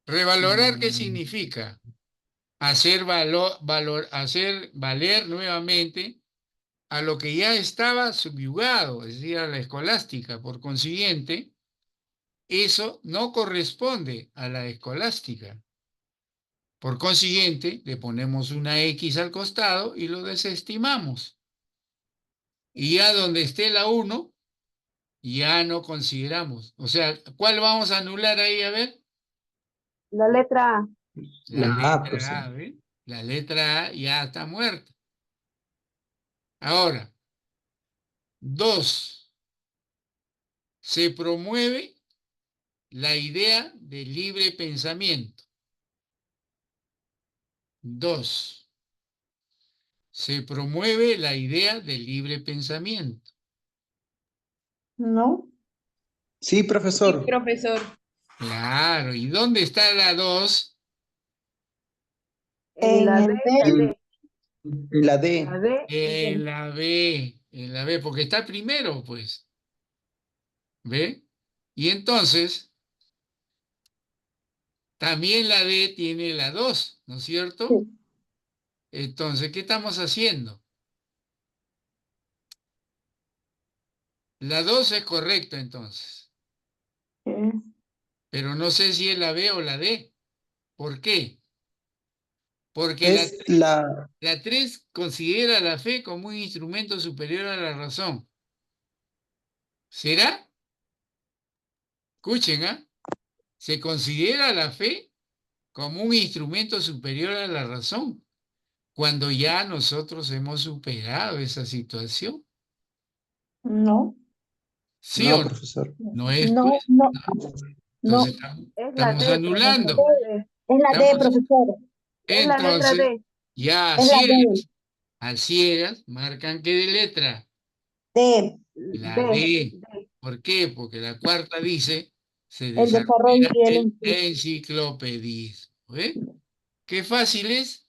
Revalorar, ¿qué significa? Hacer, hacer valer nuevamente a lo que ya estaba subyugado, es decir, a la escolástica. Por consiguiente, eso no corresponde a la escolástica. Por consiguiente, le ponemos una X al costado y lo desestimamos. Y ya donde esté la 1, ya no consideramos. O sea, ¿cuál vamos a anular ahí? A ver. La letra A. La La A, letra profesor. A, ¿ve? La letra A ya está muerta. Ahora, 2. Se promueve la idea de libre pensamiento. 2. Se promueve la idea de libre pensamiento. No. Sí, Sí, profesor. profesor. Claro, ¿y dónde está la 2? En La D el y la B. D. La D. La D y D. En la B, porque está primero, pues. ¿Ve? Y entonces, también la D tiene la 2, ¿no es cierto? Sí. Entonces, ¿qué estamos haciendo? La 2 es correcta, entonces. Pero no sé si es la B o la D. ¿Por qué? Porque Es la... la 3 considera la fe como un instrumento superior a la razón. ¿Será? Escuchen, ¿ah? Se considera la fe como un instrumento superior a la razón, cuando ya nosotros hemos superado esa situación. No. ¿Sí No, o no? profesor. No es, No, pues. no, no. Entonces Es la estamos D, profesor. anulando. La D. Es la D, Estamos, profesor. Es la letra entonces, D. ya Es la D. a ciegas, marcan qué de letra. D. La D. D. D. ¿Por qué? Porque la cuarta dice, se El desarrollo desarrolla y el el impulso. enciclopedismo. ¿Ve? ¿Qué fácil es?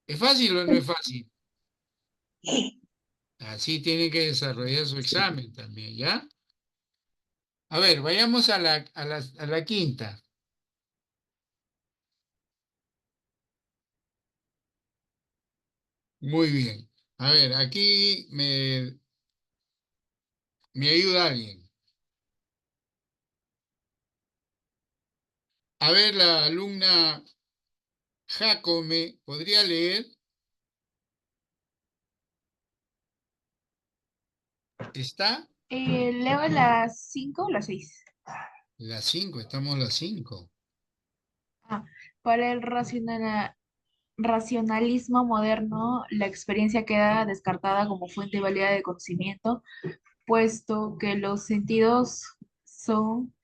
¿Es fácil o no es fácil? Así tienen que desarrollar su examen también, ¿ya? A ver, vayamos a la quinta. Muy bien. A ver, aquí me ayuda alguien. A ver, la alumna Jacome, ¿podría leer? ¿Está? Leo las 5 o las 6. La 5, estamos la 5. Ah, para el racionalismo moderno, la experiencia queda descartada como fuente válida de conocimiento, puesto que los sentidos son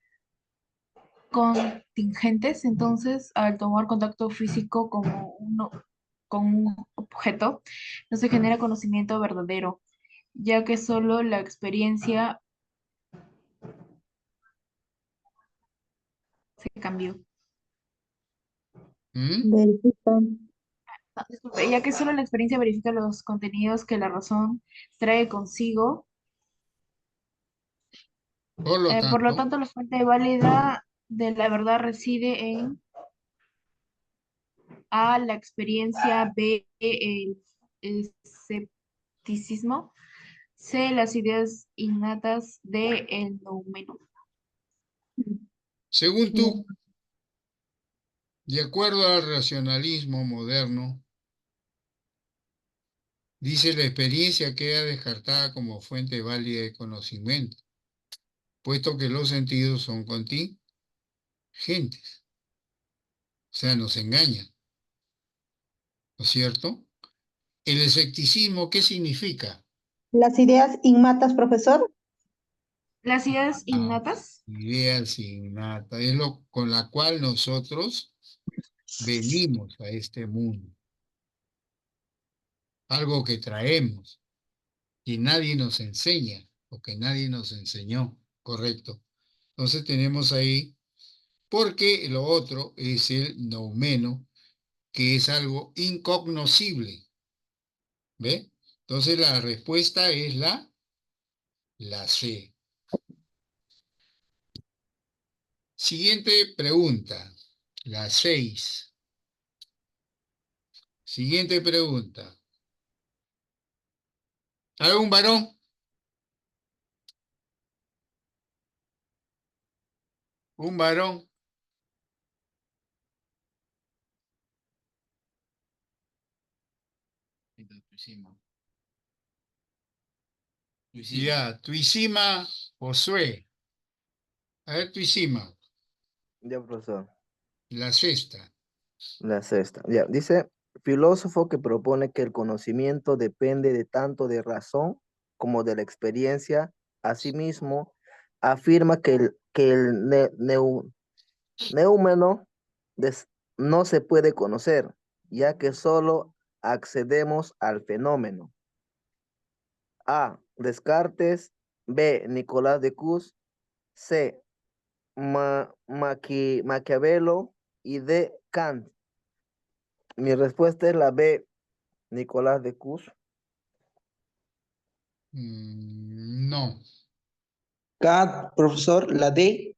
contingentes. Entonces, al tomar contacto físico con un objeto, no se genera conocimiento verdadero, ya que solo la experiencia se cambió. ¿Mm? Verifican. Disculpe, ya que solo la experiencia verifica los contenidos que la razón trae consigo, por lo tanto la fuente válida de la verdad reside en A, la experiencia; B, el escepticismo; C, las ideas innatas; D, el noumeno. según tú, de acuerdo al racionalismo moderno, dice la experiencia queda descartada como fuente válida de conocimiento, puesto que los sentidos son contingentes, o sea, nos engañan, ¿no es cierto? El escepticismo, ¿qué significa? Las ideas innatas, profesor. Las ideas Ah, innatas. ideas innatas, es lo con la cual nosotros venimos a este mundo, algo que traemos, que nadie nos enseña o que nadie nos enseñó, correcto. Entonces tenemos ahí, porque lo otro es el noumeno, que es algo incognoscible, ¿ve? Entonces la respuesta es la C. Siguiente pregunta, la 6. Siguiente pregunta. A ver, un varón. Un varón. Ya, Tuisima Josué. A ver, Tuisima, Ya, profesor. la sexta. La sexta. Ya, dice, filósofo que propone que el conocimiento depende de tanto de razón como de la experiencia. Asimismo, afirma que el neumeno no se puede conocer, ya que solo accedemos al fenómeno. A. Descartes. B. Nicolás de Cus. C. Maquiavelo. Y D. Kant. Mi respuesta es la B. Nicolás de Cus. No, Cat, profesor, la D.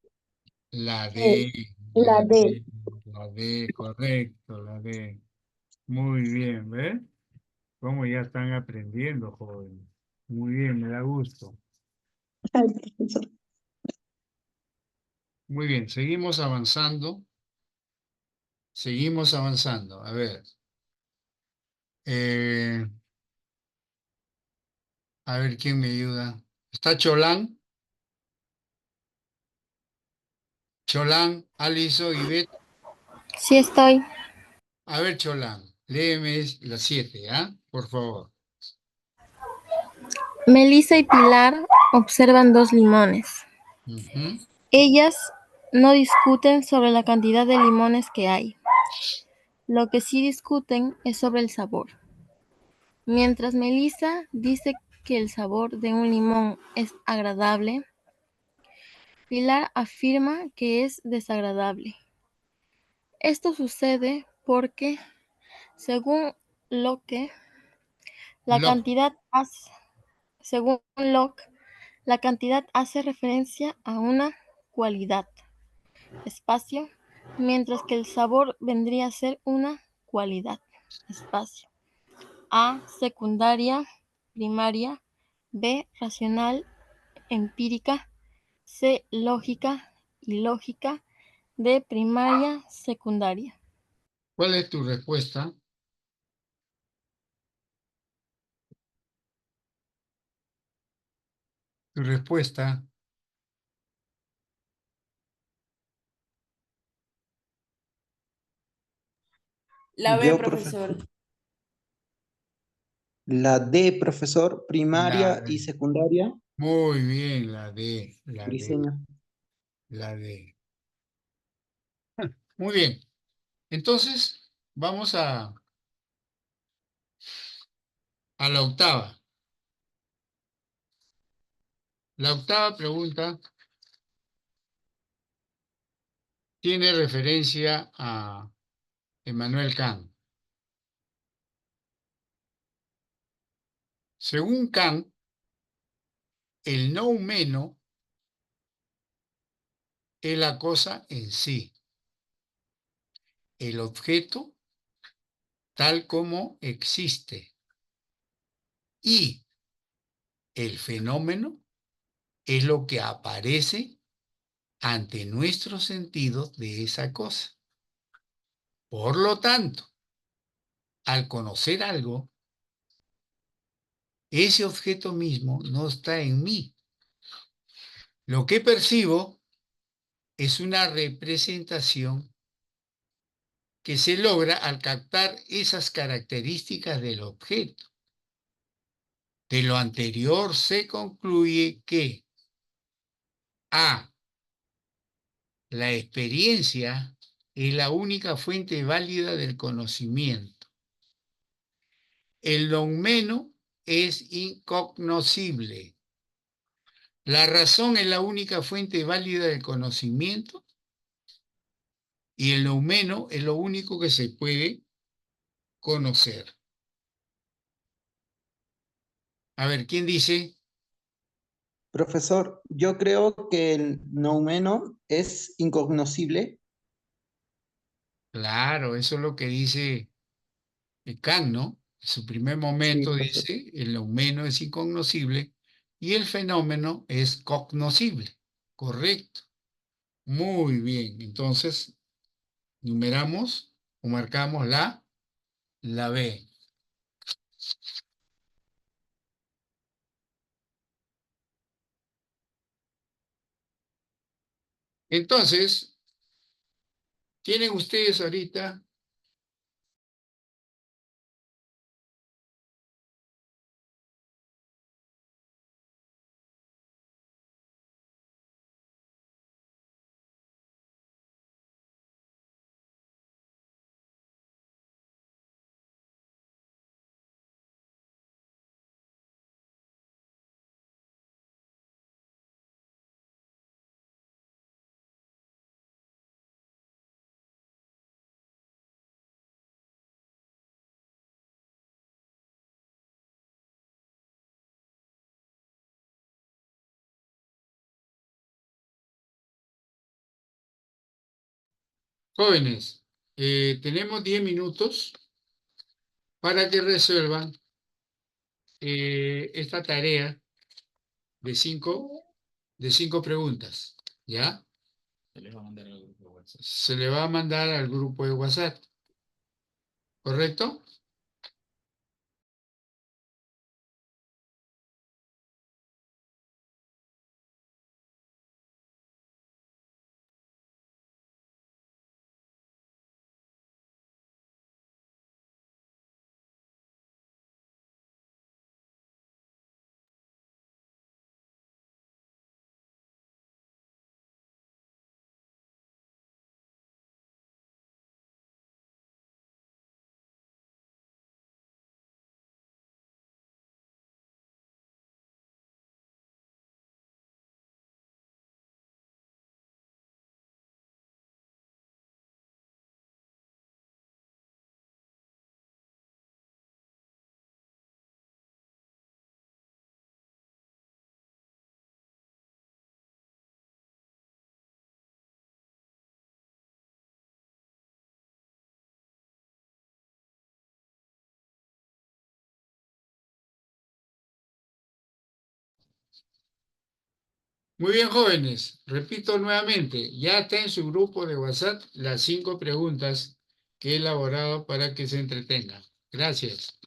la D, La la D. D, la D, correcto, la D. Muy bien, ¿ves? Cómo ya están aprendiendo, jóvenes. Muy bien, me da gusto. Ay, profesor. Muy bien, seguimos avanzando. Seguimos avanzando. A ver. eh, a ver quién me ayuda. ¿Está Cholán? Cholán, Aliso y Bet. Sí estoy. A ver, Cholán, léeme la 7, ¿ah? Por favor. Melissa y Pilar observan dos limones. Ujú. Ellas no discuten sobre la cantidad de limones que hay. Lo que sí discuten es sobre el sabor. Mientras Melissa dice que el sabor de un limón es agradable, Pilar afirma que es desagradable. Esto sucede porque, según Locke, la Lo, cantidad hace, según Locke, la cantidad hace referencia a una cualidad, espacio, mientras que el sabor vendría a ser una cualidad, espacio. A, secundaria, primaria; B, racional, empírica; C, lógica y lógica; D, primaria, secundaria. ¿Cuál es tu respuesta? Tu respuesta. La B, Yo, profesor. profesor. La D, profesor, La primaria y D. secundaria. Muy bien, la D, la D, Diseño. la D. Muy bien. Entonces, vamos a la octava. La octava pregunta tiene referencia Immanuel Kant. Según Kant, el noumeno es la cosa en sí, el objeto tal como existe, y el fenómeno es lo que aparece ante nuestros sentidos de esa cosa. Por lo tanto, al conocer algo, ese objeto mismo no está en mí. Lo que percibo es una representación que se logra al captar esas características del objeto. De lo anterior se concluye que A. La experiencia es la única fuente válida del conocimiento. El noumeno es incognoscible. La razón es la única fuente válida del conocimiento y el noumeno es lo único que se puede conocer. A ver, ¿quién dice? Profesor, yo creo que el noumeno es incognoscible. Claro, eso es lo que dice Kant, ¿no? En su primer Sí, momento profesor. dice, el noumeno es incognoscible y el fenómeno es cognoscible. Correcto. Muy bien. Entonces, numeramos o marcamos la B. Entonces, tienen ustedes ahorita jóvenes, tenemos 10 minutos para que resuelvan esta tarea de cinco preguntas, ¿ya? Se le va a mandar al grupo de WhatsApp. Se le va a mandar al grupo de WhatsApp, ¿correcto? Muy bien, jóvenes. Repito nuevamente, ya está en su grupo de WhatsApp las 5 preguntas que he elaborado para que se entretengan. Gracias.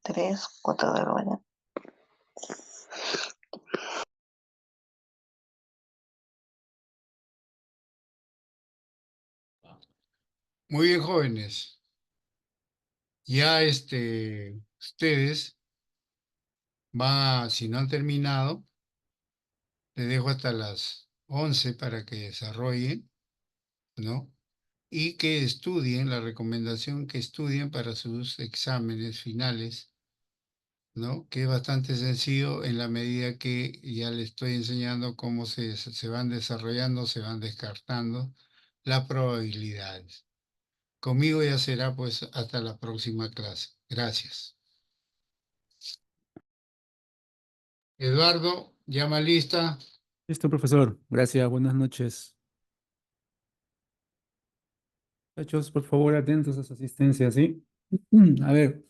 3, 4 de la mañana. Muy bien, jóvenes. Ya ustedes van a, si no han terminado, les dejo hasta las 11 para que desarrollen, ¿no? Y que estudien, la recomendación que estudien para sus exámenes finales, ¿no? Que es bastante sencillo en la medida que ya les estoy enseñando cómo se van desarrollando, se van descartando las probabilidades. Conmigo ya será pues hasta la próxima clase. Gracias. Eduardo, llama lista. Listo, profesor. Gracias. Buenas noches. Muchachos, por favor, atentos a su asistencia, ¿sí? A ver,